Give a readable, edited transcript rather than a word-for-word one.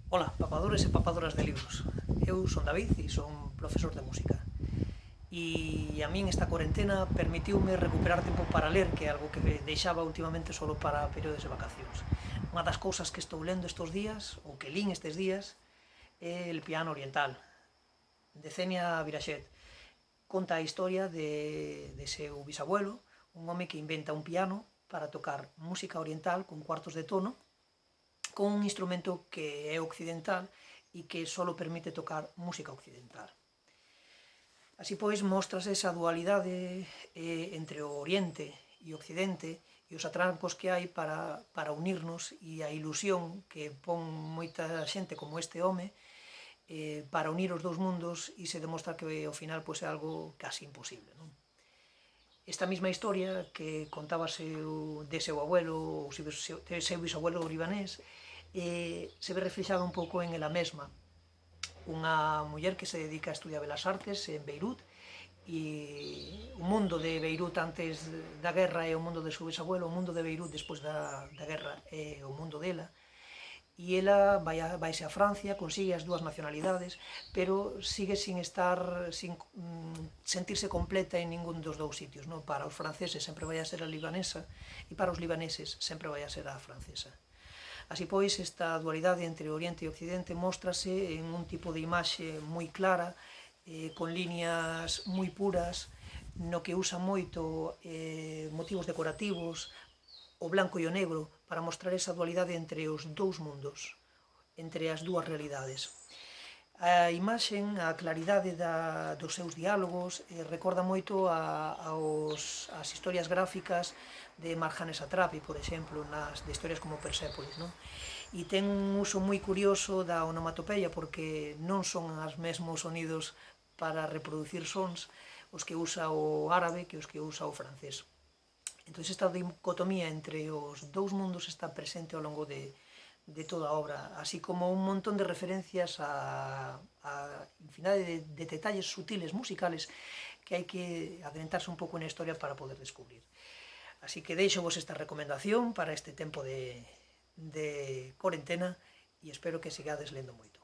Ola, papadores e papadoras de libros. Eu son David e son profesor de música. E a min esta cuarentena permitiume recuperar tempo para ler, que é algo que deixaba últimamente solo para períodos de vacacións. Unha das cousas que estou lendo estes días, ou que lín estes días, é El piano oriental, de Zenia Viraxet. Conta a historia de seu bisabuelo, un home que inventa un piano para tocar música oriental con cuartos de tono, con un instrumento que é occidental e que só permite tocar música occidental. Así pois, mostrase esa dualidade entre o Oriente e o Occidente e os atrancos que hai para unirnos e a ilusión que pon moita xente como este home para unir os dous mundos e se demostra que ao final pois, é algo casi imposible. Non? Esta mesma historia que contaba de seu abuelo, ou seu bisabuelo libanés, se ve reflexada un pouco en ela mesma. Unha muller que se dedica a estudiar Belas Artes en Beirut, e o mundo de Beirut antes da guerra é o mundo de seu bisabuelo, o mundo de Beirut despois da guerra é o mundo dela, e ela vaise a Francia, consigue as dúas nacionalidades, pero sigue sin sentirse completa en ningún dos dous sitios. Non? Para os franceses sempre vai a ser a libanesa, e para os libaneses sempre vai a ser a francesa. Así pois, esta dualidade entre Oriente e Occidente móstrase en un tipo de imaxe moi clara, con líneas moi puras, no que usa moito motivos decorativos, o blanco e o negro, para mostrar esa dualidade entre os dous mundos, entre as dúas realidades. A imaxen, a claridade dos seus diálogos recorda moito as historias gráficas de Marjane Satrapi, por exemplo, de historias como Persépolis. Non? E ten un uso moi curioso da onomatopeia, porque non son os mesmos sonidos para reproducir sons os que usa o árabe que os que usa o francés. Entón, esta dicotomía entre os dous mundos está presente ao longo de toda a obra, así como un montón de referencias a infinidade de detalles sutiles musicales que hai que adentrarse un pouco na historia para poder descubrir. Así que deixo vos esta recomendación para este tempo de cuarentena e espero que sigades lendo moito.